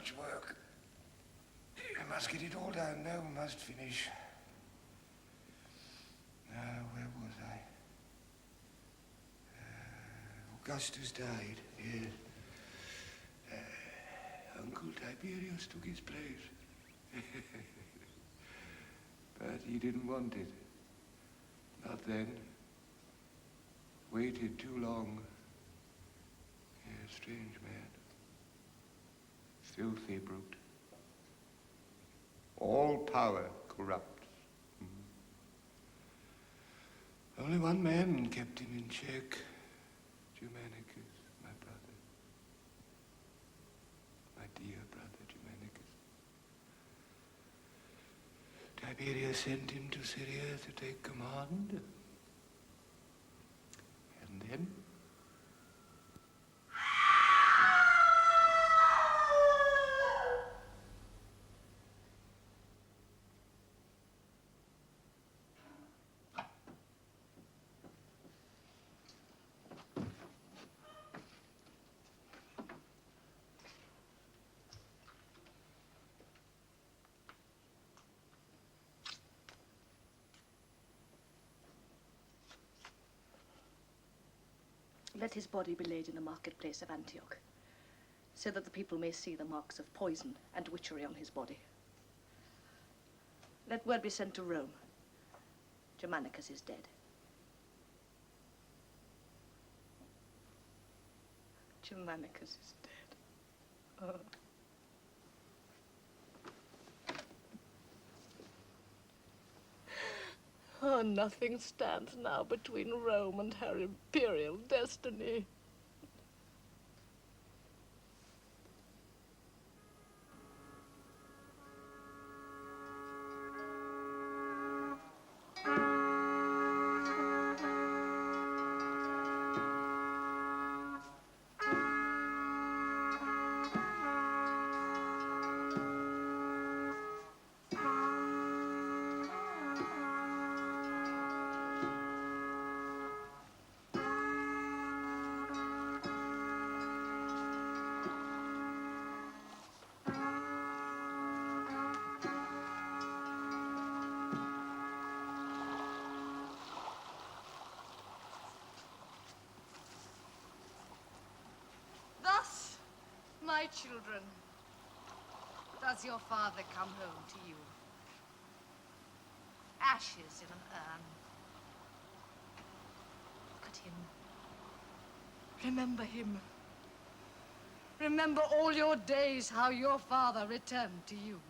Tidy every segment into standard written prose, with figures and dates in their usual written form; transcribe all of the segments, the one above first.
much work. I must get it all done now, must finish. Now, where was I? Augustus died, yes. Uncle Tiberius took his place. But he didn't want it. Not then. Waited too long. Yeah, strange man. Filthy brute. All power corrupts. Only one man kept him in check. Germanicus, my brother. My dear brother, Germanicus. Tiberius sent him to Syria to take command. And then? Let his body be laid in the marketplace of Antioch, so that the people may see the marks of poison and witchery on his body. Let word be sent to Rome. Germanicus is dead. Germanicus is dead. Oh. Oh, nothing stands now between Rome and her imperial destiny. My children, does your father come home to you? Ashes in an urn. Look at him. Remember him. Remember all your days how your father returned to you.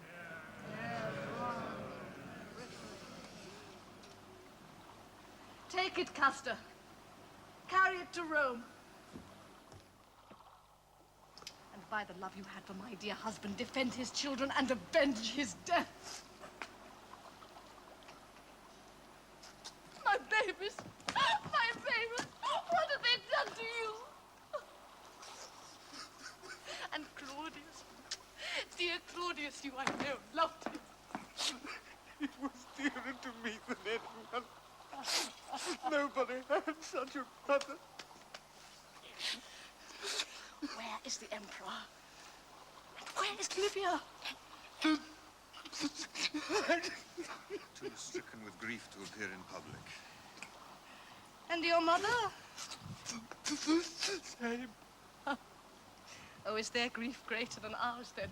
Take it, Custer. Carry it to Rome. And by the love you had for my dear husband, defend his children and avenge his death. My babies! My babies! What have they done to you? And Claudius, dear Claudius, you I know loved him. He was dearer to me than anyone. Nobody had such a brother. Where is the Emperor? And where is Livia? Too stricken with grief to appear in public. And your mother? Same. Oh, is their grief greater than ours, then?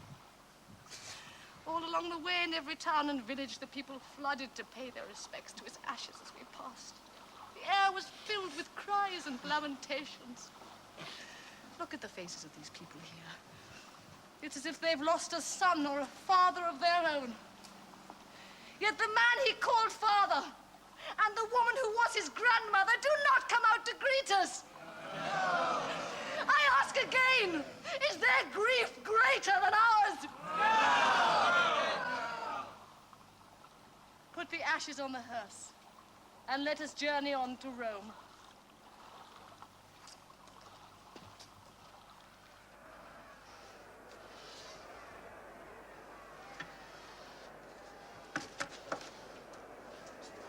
All along the way, in every town and village, the people flooded to pay their respects to his ashes as we passed. The air was filled with cries and lamentations. Look at the faces of these people here. It's as if they've lost a son or a father of their own. Yet the man he called father and the woman who was his grandmother do not come out to greet us. No. I ask again, is their grief greater than ours? No. Put the ashes on the hearse and let us journey on to Rome.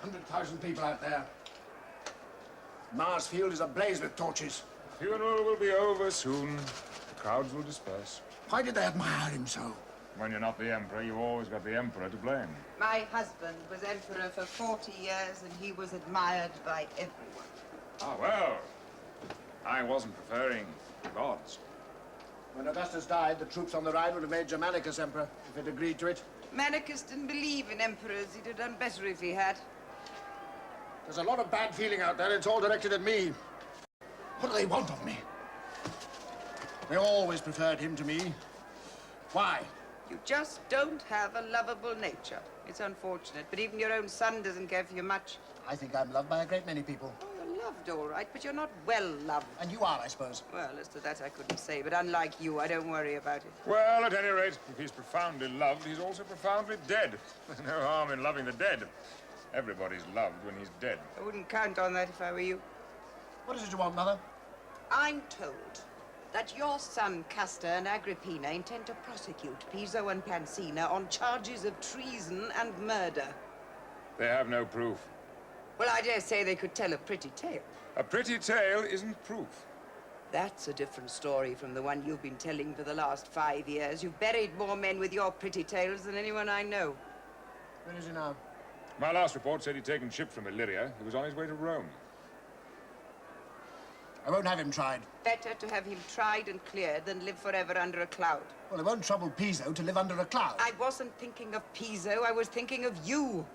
$100,000 people out there. Mars Field is ablaze with torches. The funeral will be over soon. The crowds will disperse. Why did they admire him so? When you're not the emperor, you've always got the emperor to blame. My husband was emperor for 40 years, and he was admired by everyone. Ah, well. I wasn't preferring gods. When Augustus died, the troops on the Rhine would have made Germanicus emperor if he'd agreed to it. Manicus didn't believe in emperors. He'd have done better if he had. There's a lot of bad feeling out there. It's all directed at me. What do they want of me? They always preferred him to me. Why? You just don't have a lovable nature. It's unfortunate, but even your own son doesn't care for you much. I think I'm loved by a great many people. Oh, you're loved, all right, but you're not well loved. And you are, I suppose. Well, as to that, I couldn't say, but unlike you, I don't worry about it. Well, at any rate, if he's profoundly loved, he's also profoundly dead. There's no harm in loving the dead. Everybody's loved when he's dead. I wouldn't count on that if I were you. What is it you want, Mother? I'm told that your son, Castor, and Agrippina intend to prosecute Piso and Plancina on charges of treason and murder. They have no proof. Well, I dare say they could tell a pretty tale. A pretty tale isn't proof. That's a different story from the one you've been telling for the last 5 years. You've buried more men with your pretty tales than anyone I know. Where is he now? My last report said he'd taken ship from Illyria. He was on his way to Rome. I won't have him tried. Better to have him tried and cleared than live forever under a cloud. Well, it won't trouble Piso to live under a cloud. I wasn't thinking of Piso. I was thinking of you.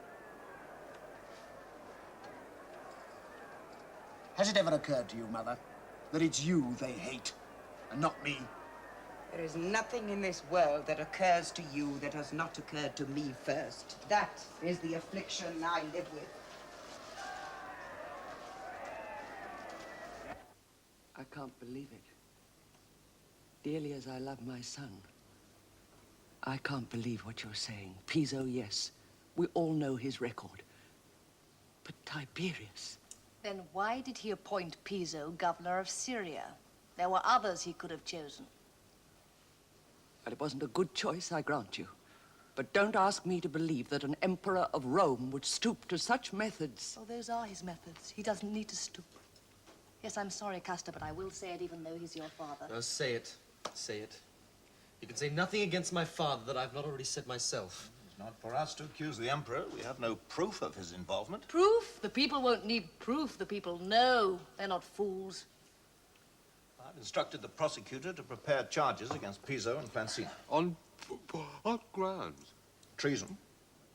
Has it ever occurred to you, Mother, that it's you they hate, and not me? There is nothing in this world that occurs to you that has not occurred to me first. That is the affliction I live with. I can't believe it. Dearly as I love my son, I can't believe what you're saying. Piso, yes. We all know his record. But Tiberius... Then why did he appoint Piso governor of Syria? There were others he could have chosen. Well, it wasn't a good choice, I grant you. But don't ask me to believe that an emperor of Rome would stoop to such methods. Oh, those are his methods. He doesn't need to stoop. Yes, I'm sorry, Castor, but I will say it even though he's your father. No, say it. Say it. You can say nothing against my father that I've not already said myself. It's not for us to accuse the emperor. We have no proof of his involvement. Proof? The people won't need proof. The people know. They're not fools. I've instructed the prosecutor to prepare charges against Piso and Plancina. On what grounds? Treason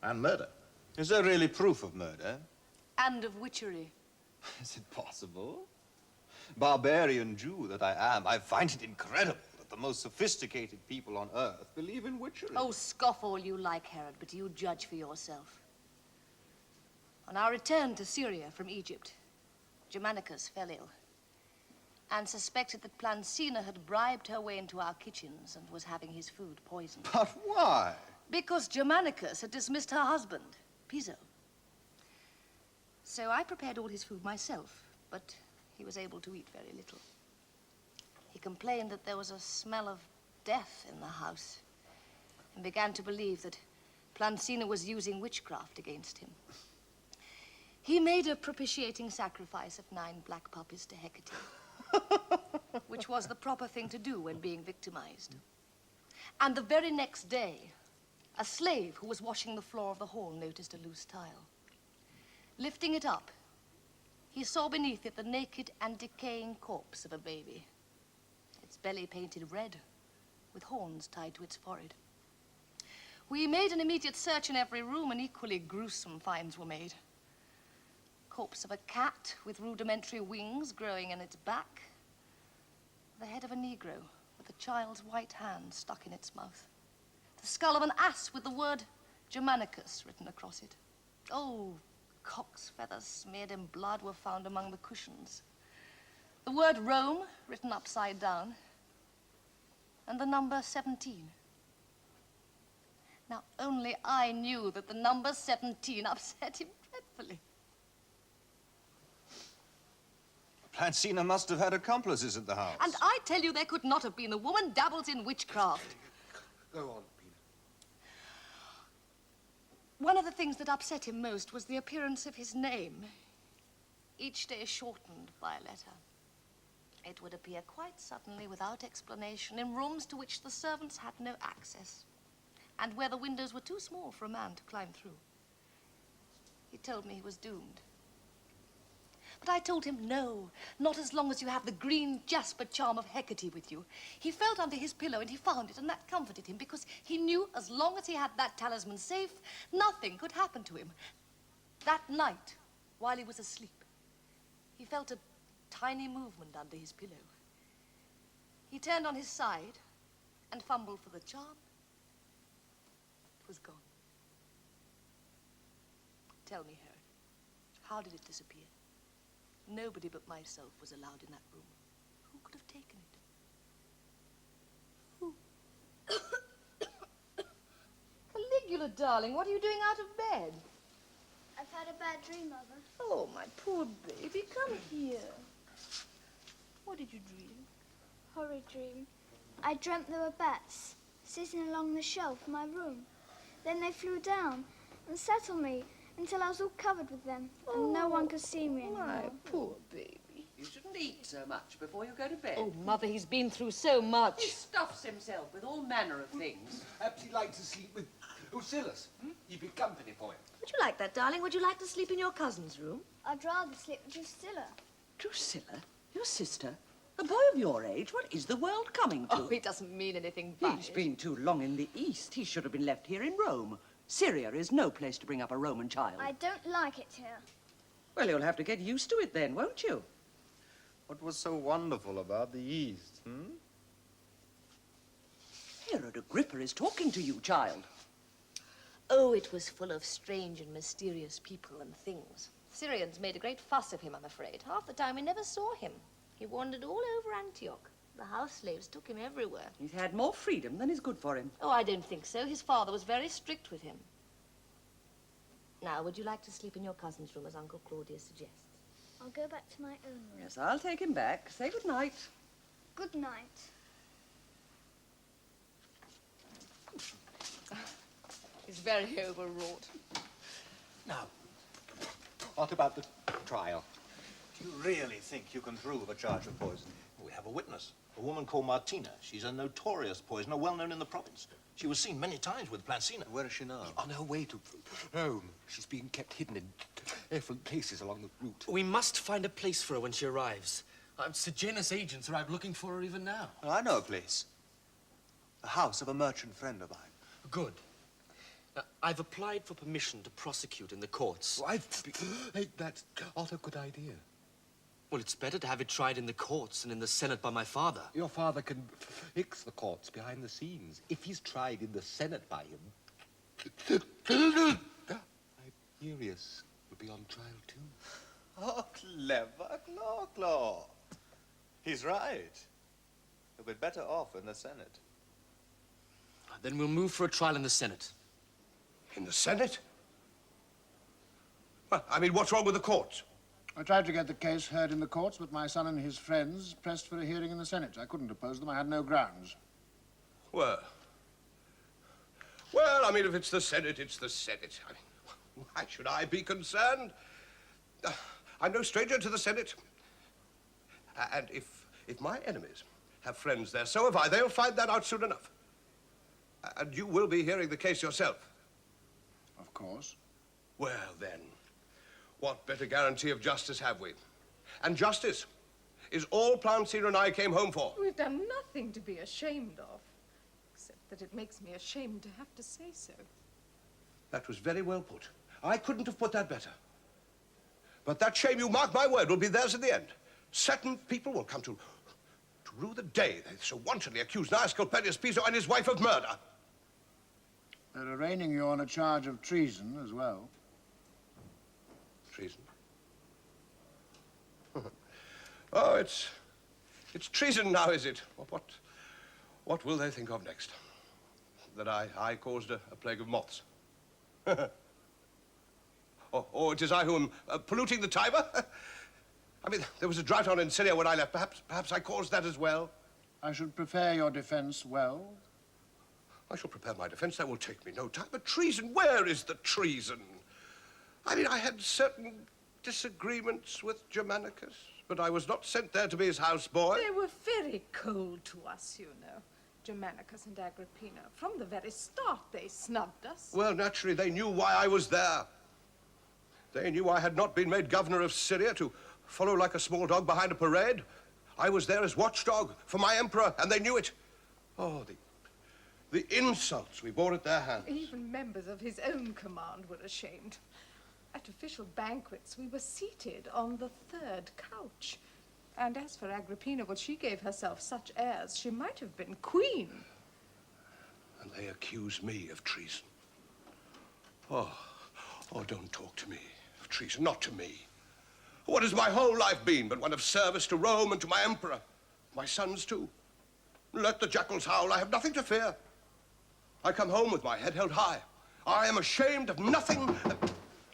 and murder. Is there really proof of murder? And of witchery. Is it possible? Barbarian Jew that I am, I find it incredible that the most sophisticated people on earth believe in witchery. Oh, scoff all you like, Herod, but you judge for yourself. On our return to Syria from Egypt, Germanicus fell ill and suspected that Plancina had bribed her way into our kitchens and was having his food poisoned. But why? Because Germanicus had dismissed her husband, Piso. So I prepared all his food myself, but he was able to eat very little. He complained that there was a smell of death in the house and began to believe that Plancina was using witchcraft against him. He made a propitiating sacrifice of 9 black puppies to Hecate, which was the proper thing to do when being victimized. And the very next day, a slave who was washing the floor of the hall noticed a loose tile. Lifting it up, he saw beneath it the naked and decaying corpse of a baby, its belly painted red, with horns tied to its forehead. We made an immediate search in every room, and equally gruesome finds were made. Corpse of a cat with rudimentary wings growing in its back. The head of a Negro with a child's white hand stuck in its mouth. The skull of an ass with the word Germanicus written across it. Oh, cock's feathers smeared in blood were found among the cushions. The word Rome written upside down. And the number 17. Now, only I knew that the number 17 upset him dreadfully. Plancina must have had accomplices at the house. And I tell you, there could not have been. The woman dabbles in witchcraft. Go on, Pina. One of the things that upset him most was the appearance of his name, each day shortened by a letter. It would appear quite suddenly, without explanation, in rooms to which the servants had no access, and where the windows were too small for a man to climb through. He told me he was doomed. But I told him, no, not as long as you have the green jasper charm of Hecate with you. He felt under his pillow and he found it, and that comforted him, because he knew as long as he had that talisman safe, nothing could happen to him. That night, while he was asleep, he felt a tiny movement under his pillow. He turned on his side and fumbled for the charm. It was gone. Tell me, Herod, how did it disappear? Nobody but myself was allowed in that room. Who could have taken it? Who? Caligula, darling, what are you doing out of bed? I've had a bad dream, Mother. Oh, my poor baby, come here. What did you dream? Horrid dream. I dreamt there were bats sitting along the shelf in my room. Then they flew down and sat on me until I was all covered with them, and no one could see me anymore. My poor baby. You shouldn't eat so much before you go to bed. Oh, Mother, he's been through so much. He stuffs himself with all manner of things. Perhaps he likes to sleep with Lucillus. He'd be company for him. Would you like that, darling? Would you like to sleep in your cousin's room? I'd rather sleep with Drusilla. Drusilla? Your sister? A boy of your age? What is the world coming to? Oh, he doesn't mean anything by He's been too long in the East. He should have been left here in Rome. Syria is no place to bring up a Roman child. I don't like it here. Well, you'll have to get used to it then, won't you? What was so wonderful about the East, Herod Agrippa is talking to you, child. Oh, it was full of strange and mysterious people and things. Syrians made a great fuss of him, I'm afraid. Half the time we never saw him. He wandered all over Antioch. The house slaves took him everywhere. He's had more freedom than is good for him. Oh, I don't think so. His father was very strict with him. Now, would you like to sleep in your cousin's room, as Uncle Claudius suggests? I'll go back to my own room. Yes, I'll take him back. Say good night. Good night. He's very overwrought. Now, what about the trial? Do you really think you can prove a charge of poison? We have a witness, a woman called Martina. She's a notorious poisoner, well known in the province. She was seen many times with Plancina. Where is she now? On her way to Rome. She's being kept hidden in different places along the route. We must find a place for her when she arrives. Sejanus' agents are out looking for her even now. Well, I know a place. The house of a merchant friend of mine. Good. Now, I've applied for permission to prosecute in the courts. Oh, that's not a good idea. Well, it's better to have it tried in the courts than in the Senate by my father. Your father can fix the courts behind the scenes. If he's tried in the Senate by him, Tiberius will be on trial too. Oh, clever Claw. He's right. He'll be better off in the Senate. Then we'll move for a trial in the Senate. In the Senate? Well, I mean, what's wrong with the courts? I tried to get the case heard in the courts, but my son and his friends pressed for a hearing in the Senate. I couldn't oppose them. I had no grounds. Well, I mean, if it's the Senate, it's the Senate. I mean, why should I be concerned? I'm no stranger to the Senate. And if my enemies have friends there, so have I. They'll find that out soon enough. And you will be hearing the case yourself. Of course. Well, then, what better guarantee of justice have we? And justice is all Plancina and I came home for. We've done nothing to be ashamed of, except that it makes me ashamed to have to say so. That was very well put. I couldn't have put that better. But that shame, you mark my word, will be theirs in the end. Certain people will come to rue the day they so wantonly accused Gnaeus Culperius Piso and his wife of murder. They're arraigning you on a charge of treason as well. Treason? Oh, it's treason now, is it? What will they think of next? That I caused a plague of moths? or it is I who am polluting the Tiber? I mean, there was a drought on in Syria when I left. Perhaps I caused that as well. I should prepare your defense well. I shall prepare my defense. That will take me no time. But treason, where is the treason? I mean, I had certain disagreements with Germanicus. but I was not sent there to be his houseboy. They were very cold to us, you know. Germanicus and Agrippina. From the very start, they snubbed us. Well, naturally, they knew why I was there. They knew I had not been made governor of Syria to follow like a small dog behind a parade. I was there as watchdog for my emperor, and they knew it. Oh, the insults we bore at their hands. Even members of his own command were ashamed. At official banquets, we were seated on the third couch. And as for Agrippina, well, she gave herself such airs, she might have been queen. And they accuse me of treason. Oh, don't talk to me of treason, not to me. What has my whole life been but one of service to Rome and to my emperor? My sons, too. Let the jackals howl, I have nothing to fear. I come home with my head held high. I am ashamed of nothing.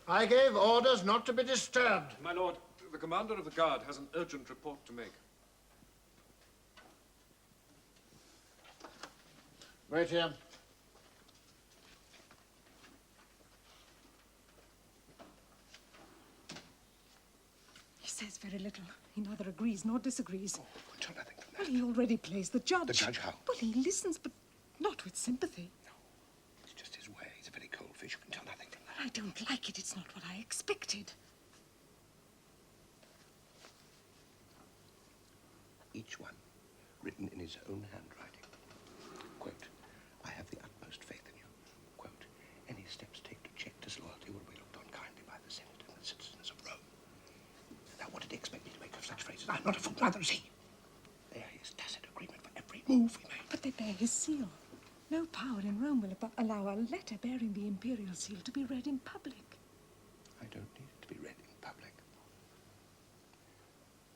I gave orders not to be disturbed. My lord, the commander of the guard has an urgent report to make. Wait here. He says very little. He neither agrees nor disagrees. Until nothing from that. Well, he already plays the judge. The judge how? Well, he listens, but not with sympathy. No, it's just his way. He's a very cold fish. You can tell nothing from that. I don't like it. It's not what I expected. Each one written in his own handwriting. Quote, I have the utmost faith in you. Quote, any steps taken to check disloyalty will be looked on kindly by the Senate and the citizens of Rome. Now, what did he expect me to make of such phrases? I'm not a fool, neither is he. There is tacit agreement for every move we make. But they bear his seal. No power in Rome will allow a letter bearing the imperial seal to be read in public. I don't need it to be read in public.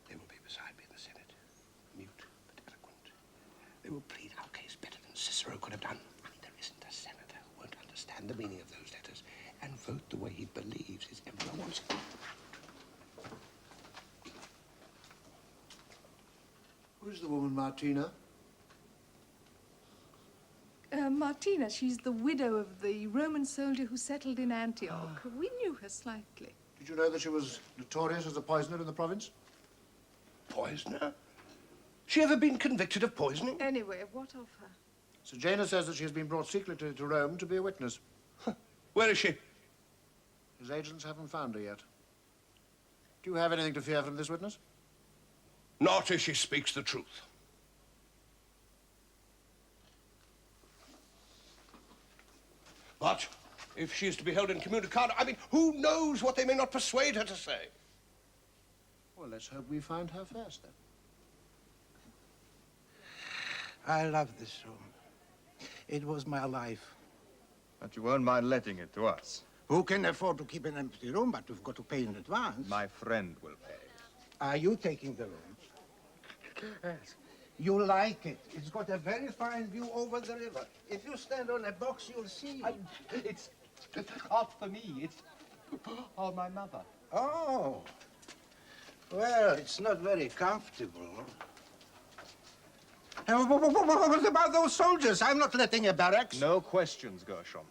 They will be beside me in the Senate, mute but eloquent. They will plead our case better than Cicero could have done. I mean, there isn't a senator who won't understand the meaning of those letters and vote the way he believes his emperor wants it. Who's the woman, Martina? Martina, she's the widow of the Roman soldier who settled in Antioch. We knew her slightly. Did you know that she was notorious as a poisoner in the province? Poisoner? She ever been convicted of poisoning? Anyway, what of her? Sejanus says that she has been brought secretly to Rome to be a witness. Where is she? His agents haven't found her yet. Do you have anything to fear from this witness? Not if she speaks the truth. But if she is to be held incommunicado, I mean, who knows what they may not persuade her to say? Well, let's hope we find her first, then. I love this room. It was my life. But you won't mind letting it to us. Who can afford to keep an empty room, but we've got to pay in advance? My friend will pay. Are you taking the room? Yes. You like it. It's got a very fine view over the river. If you stand on a box, you'll see. It's not for me. It's for my mother. Oh. Well, it's not very comfortable. What about those soldiers? I'm not letting a barracks. No questions, Gershom.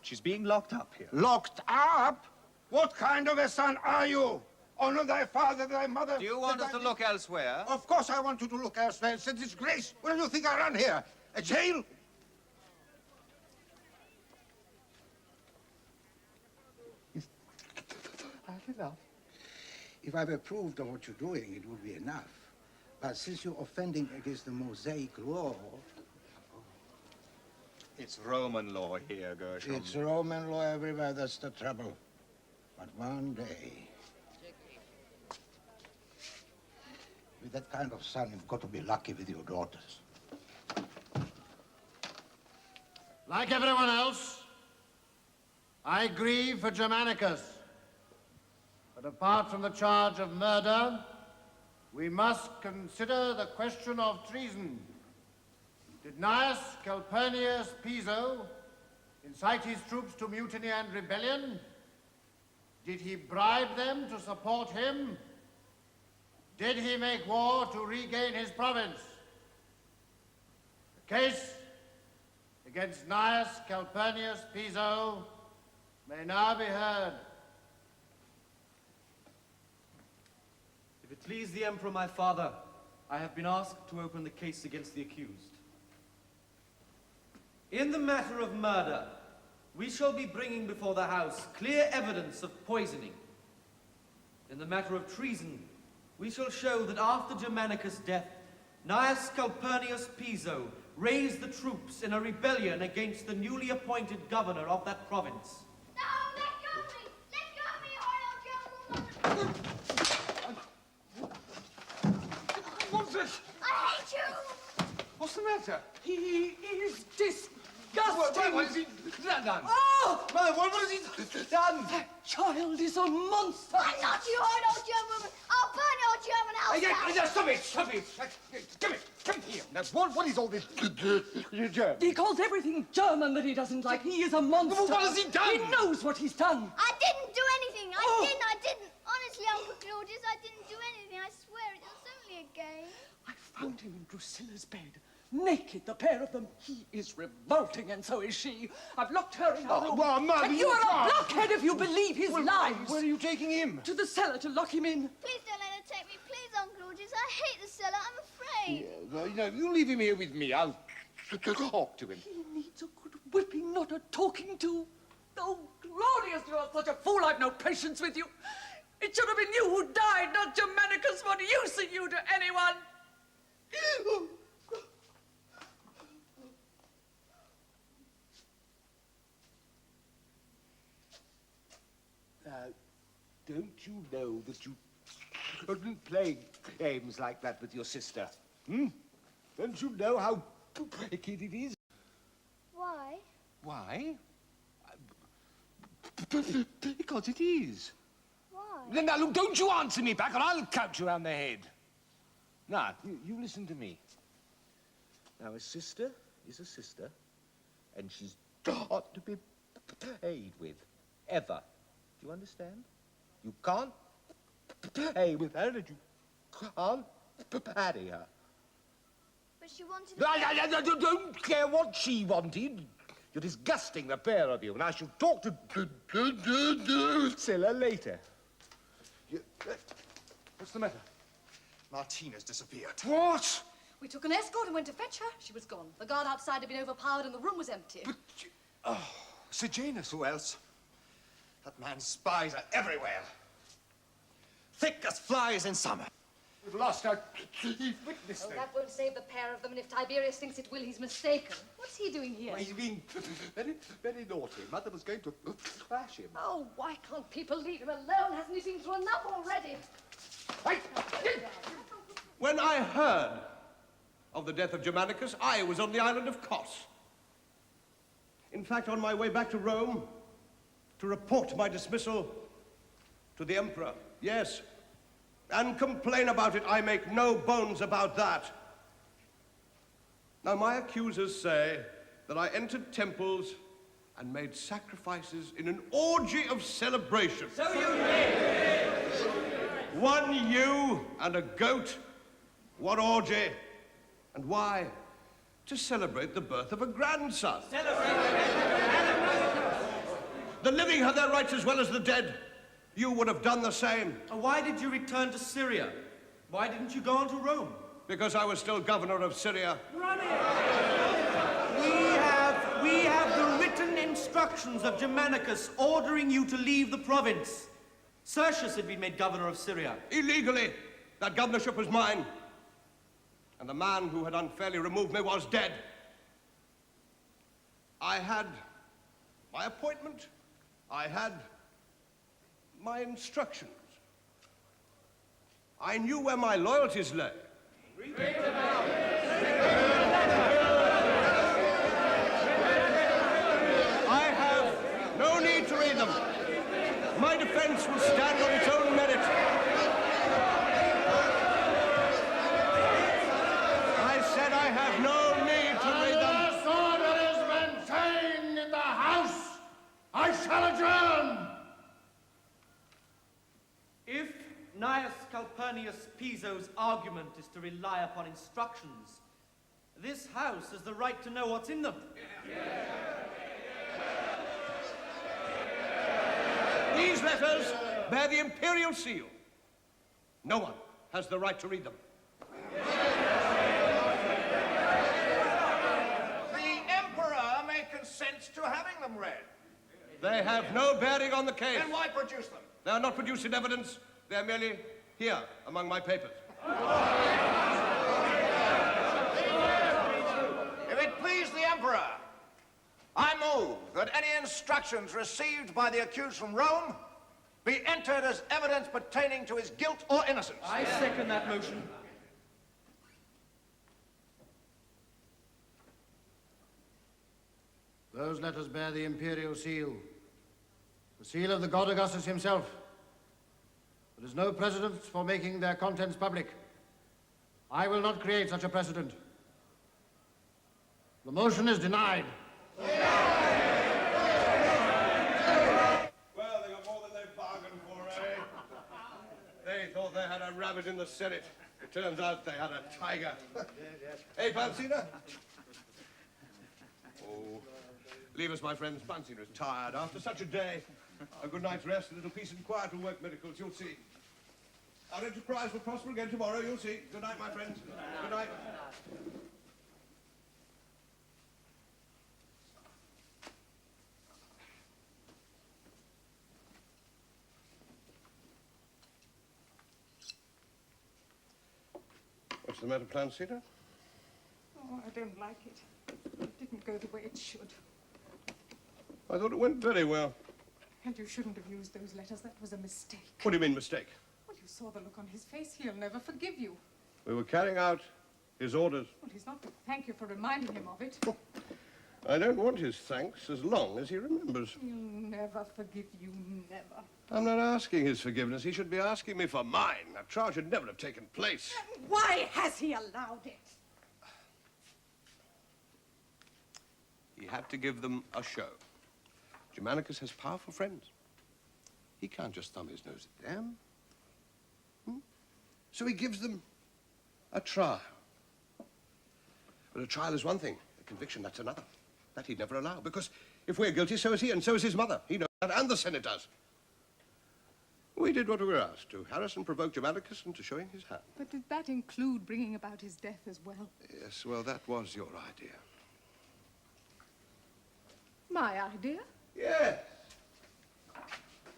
She's being locked up here. Locked up? What kind of a son are you? Honor thy father, thy mother. Do you want us to look elsewhere? Of course I want you to look elsewhere. It's a disgrace. Where do you think I run here? A jail? Enough. If I've approved of what you're doing, it would be enough. But since you're offending against the Mosaic law... It's Roman law here, Gershom. It's Roman law everywhere, that's the trouble. But one day... With that kind of son, you've got to be lucky with your daughters. Like everyone else, I grieve for Germanicus. But apart from the charge of murder, we must consider the question of treason. Did Gnaeus Calpurnius Piso incite his troops to mutiny and rebellion? Did he bribe them to support him? Did he make war to regain his province? The case against Gnaeus Calpurnius Piso may now be heard. If it please the Emperor, my father, I have been asked to open the case against the accused. In the matter of murder, we shall be bringing before the House clear evidence of poisoning. In the matter of treason, we shall show that after Germanicus' death, Gnaeus Calpurnius Piso raised the troops in a rebellion against the newly appointed governor of that province. No, let go of me! Let go of me, or I'll kill the woman! What's this? I hate you! What's the matter? He is disgusting. What has he done? Oh! Mother, what has he done? That child is a monster. I'm not you, old German woman! I'll burn your German house down! Stop it! Stop it! Come here! Now, what is all this German? He calls everything German that he doesn't like. He is a monster. Well, what has he done? He knows what he's done. I didn't do anything! I didn't! Honestly, Uncle Claudius, I didn't do anything. I swear it was only a game. I found him in Drusilla's bed. Naked, the pair of them. He is revolting, and so is she. I've locked her in her room. well, Mother, and you are a blockhead if you believe his lies. Where are you taking him? To the cellar to lock him in. Please don't let her take me. Please, Uncle Claudius. I hate the cellar. I'm afraid. Yeah, well, you leave him here with me. I'll talk to him. He needs a good whipping, not a talking to. Oh, Claudius, you are such a fool. I've no patience with you. It should have been you who died, not Germanicus. What use are you to anyone? Don't you know that you shouldn't play games like that with your sister? Hmm? Don't you know how wicked it is? Why? Why? Because it is. Why? Now, look, don't you answer me back, or I'll count you around the head. Now, you listen to me. Now, a sister is a sister, and she's got to be played with. Ever. Do you understand? You can't play with her, and you can't paddy her. But she wanted I don't care what she wanted. You're disgusting, the pair of you, and I shall talk to Scylla later. What's the matter? Martina's disappeared. What? We took an escort and went to fetch her. She was gone. The guard outside had been overpowered and the room was empty. But Sejanus, who else? That man's spies are everywhere. Thick as flies in summer. We've lost our chief witness. Oh, that won't save the pair of them, and if Tiberius thinks it will, he's mistaken. What's he doing here? Well, he's been very, very naughty. Mother was going to thrash him. Oh, why can't people leave him alone? Hasn't he seen through enough already? When I heard of the death of Germanicus, I was on the island of Kos. In fact, on my way back to Rome to report my dismissal to the emperor. Yes, and complain about it. I make no bones about that. Now, my accusers say that I entered temples and made sacrifices in an orgy of celebration. So you did! One ewe and a goat. What orgy? And why? To celebrate the birth of a grandson. The living have their rights as well as the dead. You would have done the same. Why did you return to Syria? Why didn't you go on to Rome? Because I was still governor of Syria. We have the written instructions of Germanicus ordering you to leave the province. Sertius had been made governor of Syria. Illegally. That governorship was mine. And the man who had unfairly removed me was dead. I had my appointment. I had my instructions. I knew where my loyalties lay. I have no need to read them. My defense will stand on its own merit. I said I have no need to read them. Unless order is maintained in the House, I shall adjourn. If Gnaeus Calpurnius Piso's argument is to rely upon instructions, this House has the right to know what's in them. These letters bear the imperial seal. No one has the right to read them. The Emperor may consent to having them read. They have no bearing on the case. Then why produce them? They are not produced in evidence. They are merely here among my papers. If it please the Emperor, I move that any instructions received by the accused from Rome be entered as evidence pertaining to his guilt or innocence. I second that motion. Those letters bear the imperial seal, the seal of the god Augustus himself. There is no precedent for making their contents public. I will not create such a precedent. The motion is denied. Well, they got more than they bargained for, eh? They thought they had a rabbit in the Senate. It turns out they had a tiger. Hey, Pansina? Oh, leave us, my friends. Pansina's tired after such a day. A good night's rest, a little peace and quiet will work miracles, you'll see. Our enterprise will prosper again tomorrow, you'll see. Good night, my friends. Good night. What's the matter, Pansina? Oh, I don't like it. It didn't go the way it should. I thought it went very well. And you shouldn't have used those letters. That was a mistake. What do you mean, mistake? Well, you saw the look on his face. He'll never forgive you. We were carrying out his orders. Well, he's not to thank you for reminding him of it. I don't want his thanks as long as he remembers. He'll never forgive you, never. I'm not asking his forgiveness. He should be asking me for mine. That charge should never have taken place. Why has he allowed it? He had to give them a show. Germanicus has powerful friends. He can't just thumb his nose at them. So he gives them a trial. But a trial is one thing. A conviction, that's another. That he'd never allow. Because if we're guilty, so is he, and so is his mother. He knows that, and the Senate does. We did what we were asked to. Harass and provoke Germanicus into showing his hand. But did that include bringing about his death as well? Yes, well, that was your idea. My idea? Yes.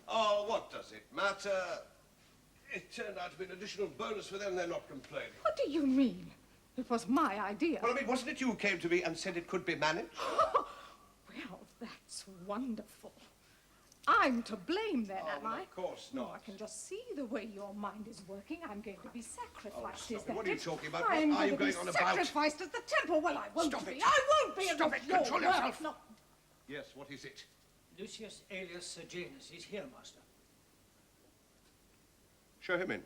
Oh, what does it matter? It turned out to be an additional bonus for them. They're not complaining. What do you mean? It was my idea. Well, I mean, wasn't it you who came to me and said it could be managed? Well, that's wonderful. I'm to blame then, am I? Of course not. Oh, I can just see the way your mind is working. I'm going to be sacrificed. Oh, Is that what are you it? talking about? I'm What are you going to going be on about? sacrificed as the temple. Well, I won't Stop be. it. I won't be. Stop it. Your Control work, yourself. not- Yes, what is it? Lucius alias Sejanus. He's here, Master. Show him in.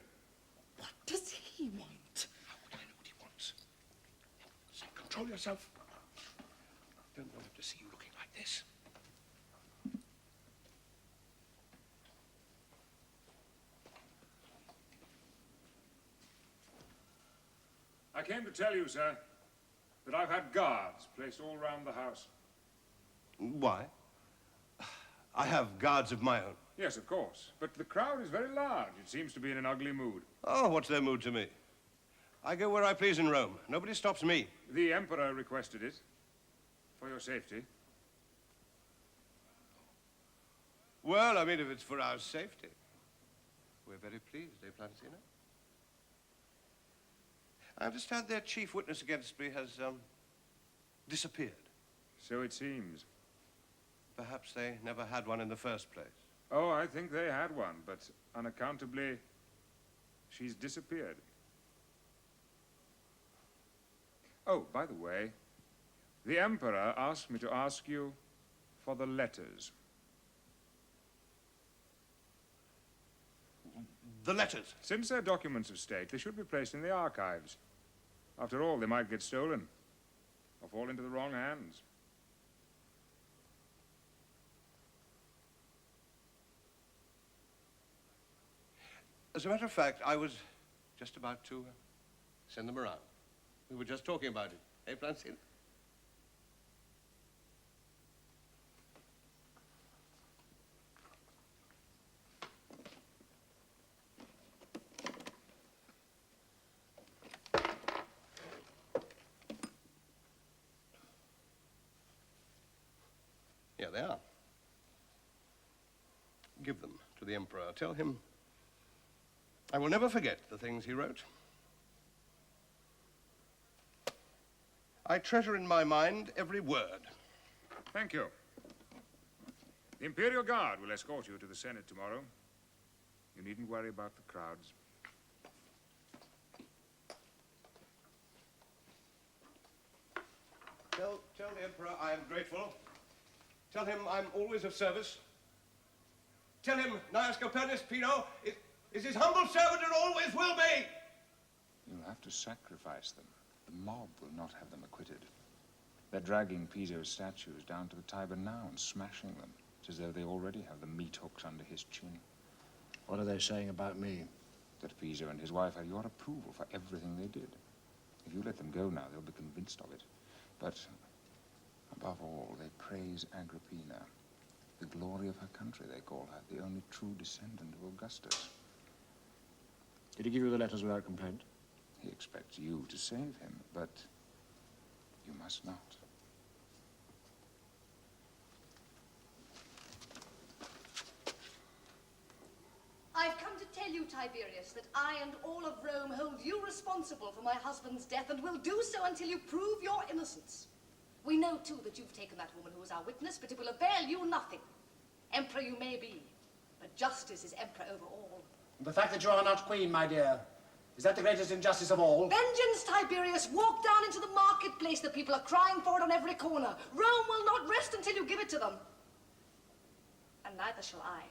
What does he want? How would I know what he wants? So control yourself. I don't want him to see you looking like this. I came to tell you, sir, that I've had guards placed all round the house. Why? I have guards of my own. Yes, of course. But the crowd is very large. It seems to be in an ugly mood. Oh, what's their mood to me? I go where I please in Rome. Nobody stops me. The Emperor requested it. For your safety. Well, I mean, if it's for our safety. We're very pleased, eh, Plancina? I understand their chief witness against me has, disappeared. So it seems. Perhaps they never had one in the first place. Oh, I think they had one, but unaccountably, she's disappeared. Oh, by the way, the Emperor asked me to ask you for the letters. The letters? Since they're documents of state, they should be placed in the archives. After all, they might get stolen or fall into the wrong hands. As a matter of fact, I was just about to send them around. We were just talking about it. Eh, Plancina? the Emperor. Tell him I will never forget the things he wrote. I treasure in my mind every word. Thank you. The Imperial Guard will escort you to the Senate tomorrow. You needn't worry about the crowds. Tell the Emperor I am grateful. Tell him I'm always of service. Tell him Gnaeus Calpurnius Pino is his humble servant and always will be. You'll have to sacrifice them. The mob will not have them acquitted. They're dragging Piso's statues down to the Tiber now and smashing them. It's as though they already have the meat hooks under his chin. What are they saying about me? That Piso and his wife had your approval for everything they did. If you let them go now, they'll be convinced of it. But above all, they praise Agrippina. The glory of her country, they call her, the only true descendant of Augustus. Did he give you the letters without complaint? He expects you to save him, but you must not. I've come to tell you, Tiberius, that I and all of Rome hold you responsible for my husband's death and will do so until you prove your innocence. We know, too, that you've taken that woman who was our witness, but it will avail you nothing. Emperor you may be, but justice is emperor over all. The fact that you are not queen, my dear, is that the greatest injustice of all? Vengeance, Tiberius! Walk down into the marketplace. The people are crying for it on every corner. Rome will not rest until you give it to them. And neither shall I.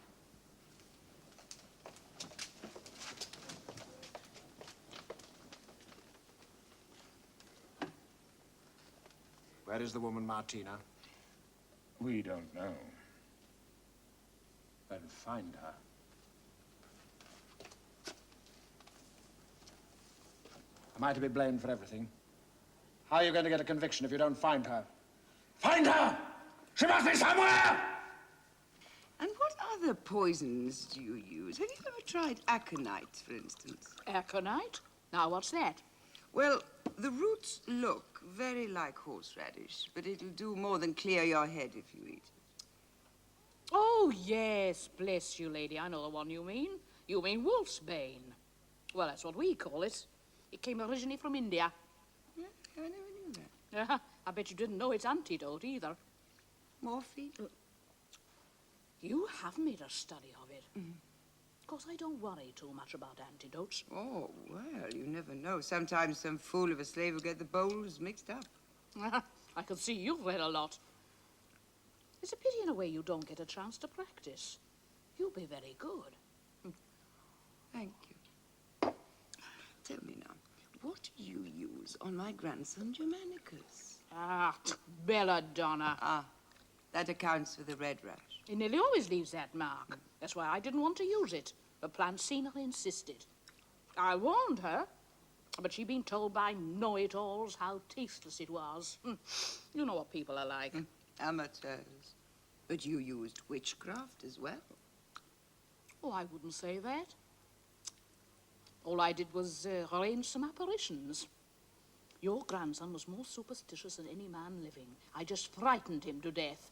Where is the woman, Martina? We don't know. Then find her. Am I to be blamed for everything? How are you going to get a conviction if you don't find her? Find her! She must be somewhere! And what other poisons do you use? Have you ever tried aconite, for instance? Aconite? Now, what's that? Well, the roots look very like horseradish, but it'll do more than clear your head if you eat it. Oh, yes, bless you, lady. I know the one you mean. You mean wolf's bane. Well, that's what we call it. It came originally from India. Yeah, I never knew that. I bet you didn't know its antidote either. Morphine? You have made a study of it. Of course, I don't worry too much about antidotes. Oh, well, you never know. Sometimes some fool of a slave will get the bowls mixed up. I can see you've read a lot. It's a pity in a way you don't get a chance to practice. You'll be very good. Thank you. Tell me now, what do you use on my grandson Germanicus? Ah, belladonna. Ah, that accounts for the red rash. It nearly always leaves that mark. That's why I didn't want to use it. But Plancina insisted. I warned her, but she'd been told by know-it-alls how tasteless it was. You know what people are like. Amateurs. But you used witchcraft as well. Oh, I wouldn't say that. All I did was arrange some apparitions. Your grandson was more superstitious than any man living. I just frightened him to death.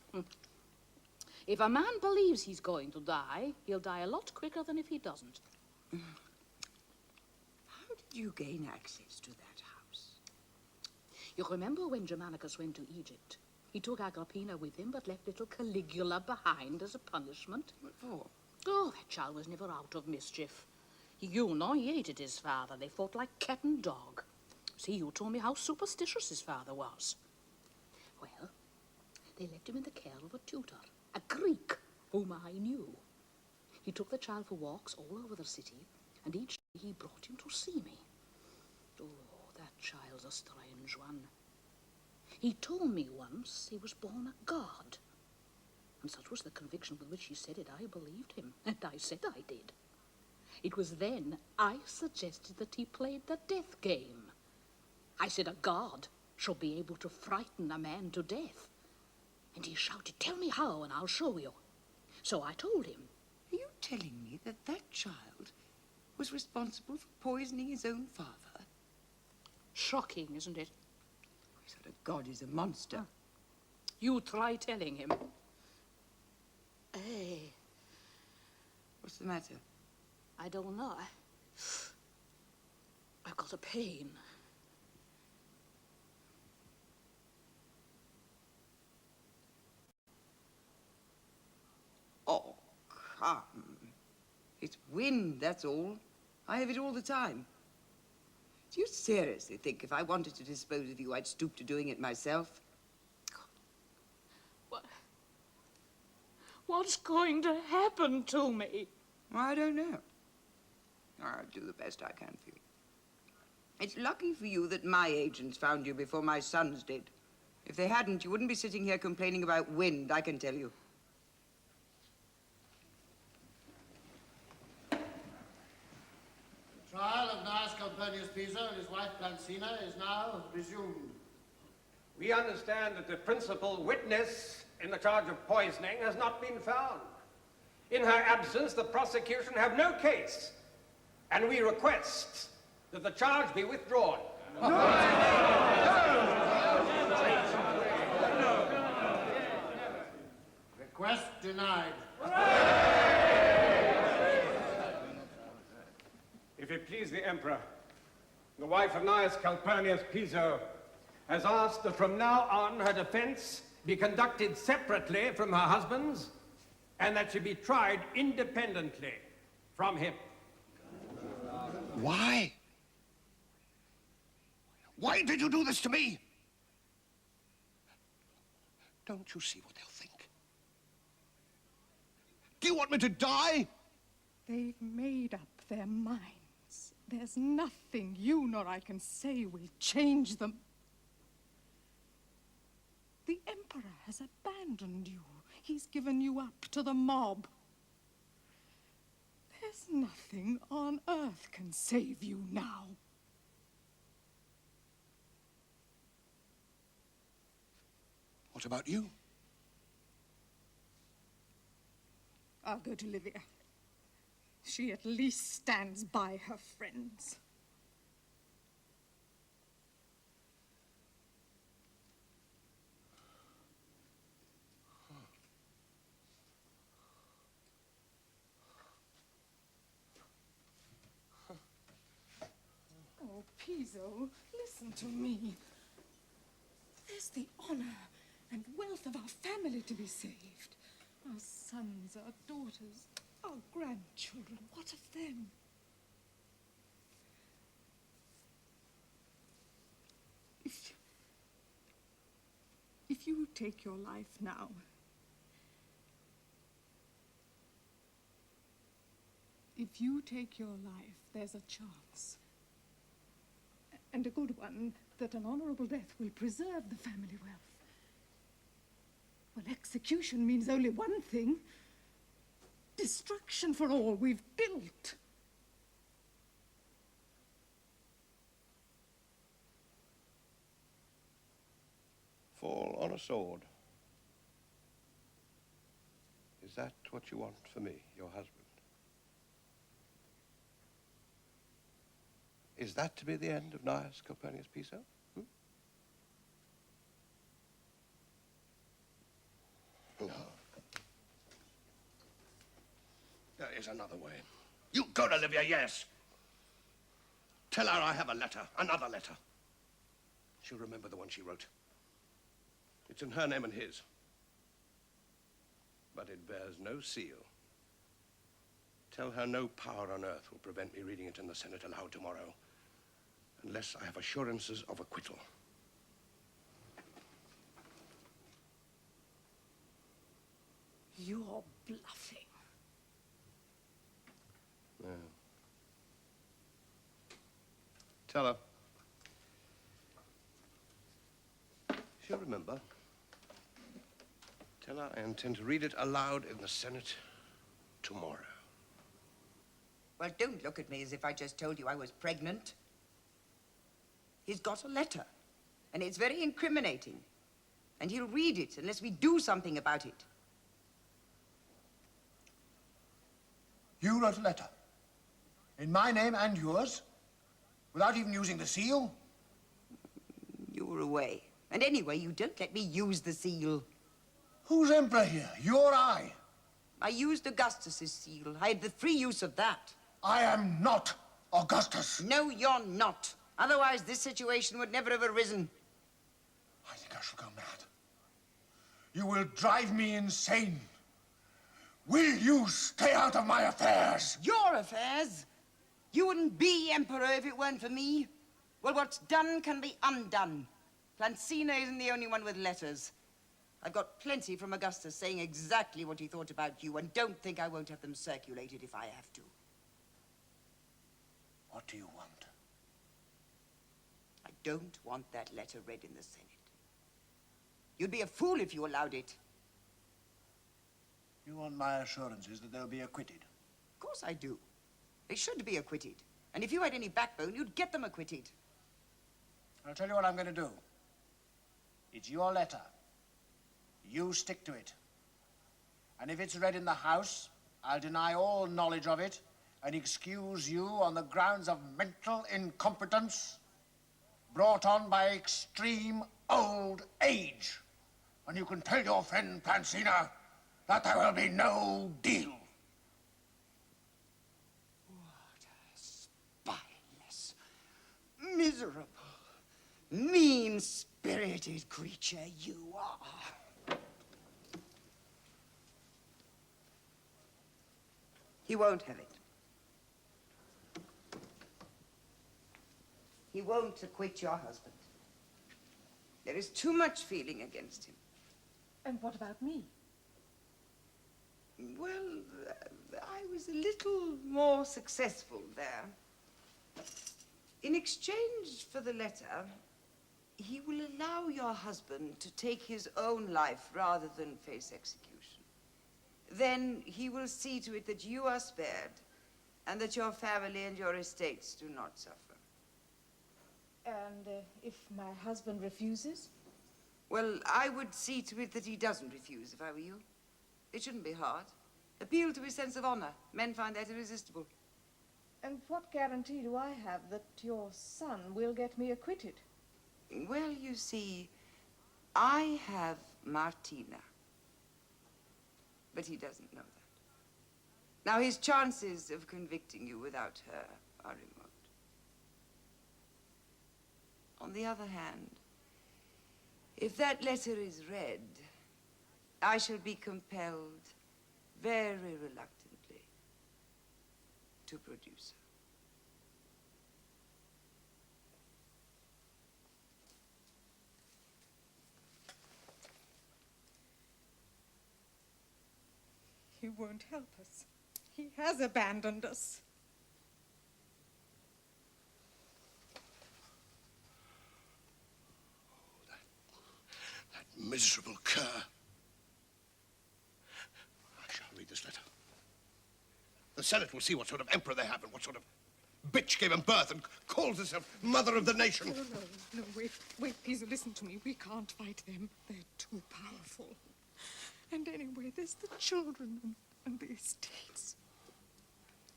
If a man believes he's going to die, he'll die a lot quicker than if he doesn't. How did you gain access to that house? You remember when Germanicus went to Egypt? He took Agrippina with him, but left little Caligula behind as a punishment. What for? Oh, that child was never out of mischief. You know, he hated his father. They fought like cat and dog. See, you told me how superstitious his father was. Well, they left him in the care of a tutor, a Greek, whom I knew. He took the child for walks all over the city, and each day he brought him to see me. Oh, that child's a strange one. He told me once he was born a god. And such was the conviction with which he said it, I believed him, and I said I did. It was then I suggested that he played the death game. I said a god should be able to frighten a man to death. And he shouted, "Tell me how, and I'll show you." So I told him. Are you telling me that that child was responsible for poisoning his own father? Shocking, isn't it? He said a god is a monster. You try telling him. Hey. Well, What's the matter? I don't know. I've got a pain. Oh, come. It's wind, that's all. I have it all the time. Do you seriously think if I wanted to dispose of you, I'd stoop to doing it myself? What's going to happen to me? I don't know. I'll do the best I can for you. It's lucky for you that my agents found you before my sons did. If they hadn't, you wouldn't be sitting here complaining about wind, I can tell you. The trial of Gnaeus Calpurnius Piso and his wife Plancina is now resumed. We understand that the principal witness in the charge of poisoning has not been found. In her absence, the prosecution have no case, and we request that the charge be withdrawn. Request denied. If it please the Emperor, the wife of Gnaeus Calpurnius Piso has asked that from now on her defense be conducted separately from her husband's, and that she be tried independently from him. Why? Why did you do this to me? Don't you see what they'll think? Do you want me to die? They've made up their minds. There's nothing you nor I can say will change them. The Emperor has abandoned you. He's given you up to the mob. There's nothing on earth can save you now. What about you? I'll go to Livia. She at least stands by her friends. Oh, Piso, listen to me. There's the honor and wealth of our family to be saved. Our sons, our daughters, our grandchildren. What of them? If you take your life now, if you take your life, there's a chance. And a good one, that an honorable death will preserve the family wealth. Well, execution means only one thing. Destruction for all we've built. Fall on a sword. Is that what you want for me, your husband? Is that to be the end of Gnaeus Calpurnius Piso? No. There is another way. You go to Livia, yes. Tell her I have a letter, another letter. She'll remember the one she wrote. It's in her name and his. But it bears no seal. Tell her no power on earth will prevent me reading it in the Senate aloud tomorrow, unless I have assurances of acquittal. You're bluffing. No. Tell her. She'll remember. Tell her I intend to read it aloud in the Senate tomorrow. Well, don't look at me as if I just told you I was pregnant. He's got a letter, and it's very incriminating. And he'll read it unless we do something about it. You wrote a letter? In my name and yours? Without even using the seal? You were away. And anyway, you don't let me use the seal. Who's emperor here? You or I? I used Augustus's seal. I had the free use of that. I am not Augustus. No, you're not. Otherwise, this situation would never have arisen. I think I shall go mad. You will drive me insane. Will you stay out of my affairs? Your affairs? You wouldn't be emperor if it weren't for me. Well, what's done can be undone. Plancina isn't the only one with letters. I've got plenty from Augustus saying exactly what he thought about you, and don't think I won't have them circulated if I have to. What do you want? I don't want that letter read in the Senate. You'd be a fool if you allowed it. You want my assurances that they'll be acquitted? Of course I do. They should be acquitted. And if you had any backbone, you'd get them acquitted. I'll tell you what I'm going to do. It's your letter. You stick to it. And if it's read in the House, I'll deny all knowledge of it and excuse you on the grounds of mental incompetence brought on by extreme old age. And you can tell your friend Plancina that there will be no deal. Spineless, miserable, mean-spirited creature you are. He won't have it. He won't acquit your husband. There is too much feeling against him. And what about me? Well, I was a little more successful there. In exchange for the letter, he will allow your husband to take his own life rather than face execution. Then he will see to it that you are spared and that your family and your estates do not suffer. And if my husband refuses? Well, I would see to it that he doesn't refuse if I were you. It shouldn't be hard. Appeal to his sense of honor. Men find that irresistible. And what guarantee do I have that your son will get me acquitted? Well, you see, I have Martina. But he doesn't know that. Now, his chances of convicting you without her are remote. On the other hand, if that letter is read, I shall be compelled, very reluctantly, to produce her. He won't help us. He has abandoned us. Miserable cur. I shall read this letter. The Senate will see what sort of emperor they have and what sort of bitch gave him birth and calls herself mother of the nation. No, wait, Pisa, listen to me. We can't fight them. They're too powerful. And anyway, there's the children and the estates.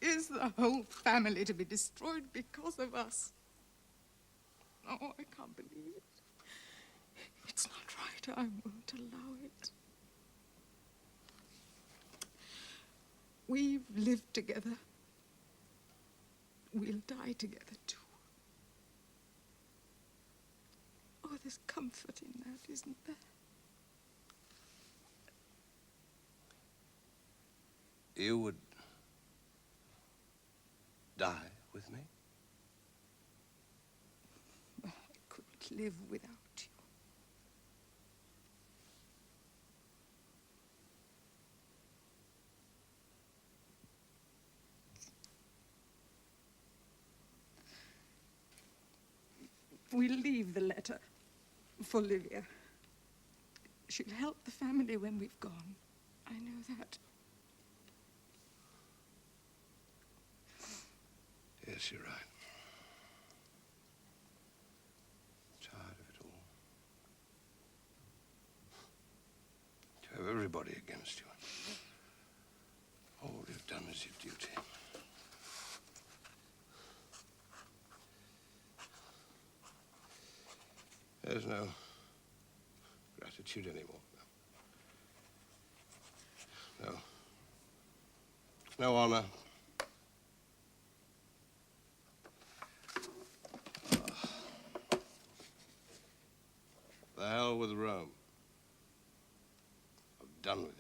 Is the whole family to be destroyed because of us? Oh, I can't believe it. It's not right. I won't allow it. We've lived together. We'll die together, too. Oh, there's comfort in that, isn't there? You would die with me? I couldn't live without you. We'll leave the letter for Livia. She'll help the family when we've gone. I know that. Yes, you're right. Tired of it all. To have everybody against you. All you've done is your duty. There's no gratitude anymore. No No honor. The hell with Rome. I'm done with it.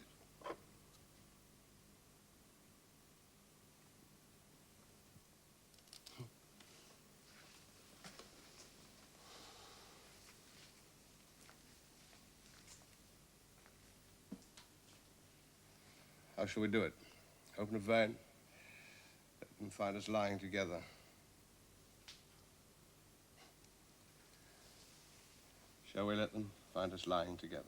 How shall we do it? Open a vein? Let them find us lying together. Shall we let them find us lying together?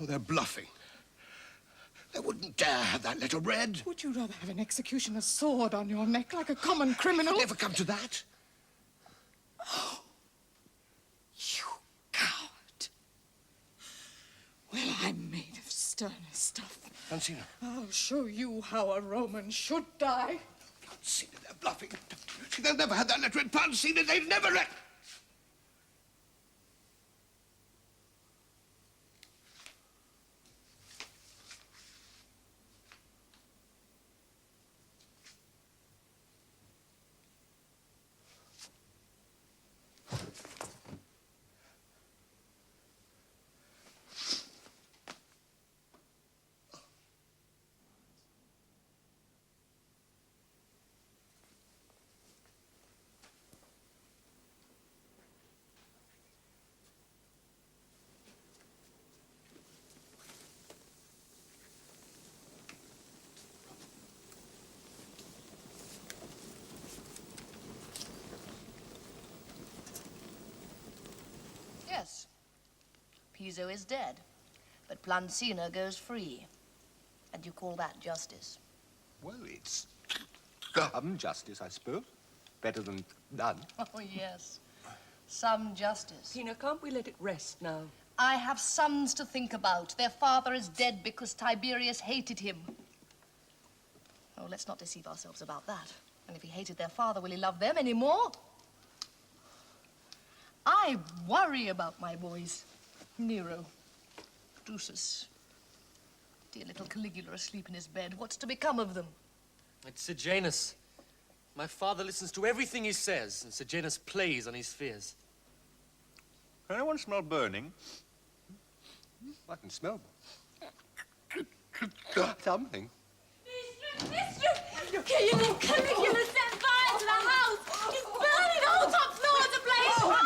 Oh, they're bluffing. They wouldn't dare have that letter read. Would you rather have an executioner's sword on your neck like a common criminal? It'll never come to that. Oh, you coward. Well, I'm made of sterner stuff. Francina. I'll show you how a Roman should die. Francina, they're bluffing. See, they'll never have that letter read. Francina, they've never read. Yes. Piso is dead, but Plancina goes free. And you call that justice? Well, it's some justice, I suppose. Better than none. Oh, yes. Some justice. Tina, can't we let it rest now? I have sons to think about. Their father is dead because Tiberius hated him. Oh, let's not deceive ourselves about that. And if he hated their father, will he love them anymore? I worry about my boys. Nero, Drusus, dear little Caligula asleep in his bed. What's to become of them? It's Sejanus. My father listens to everything he says, and Sejanus plays on his fears. Can anyone smell burning? I can smell something. Mistress! Caligula set fire to the house! He's burning the whole top floor of the place!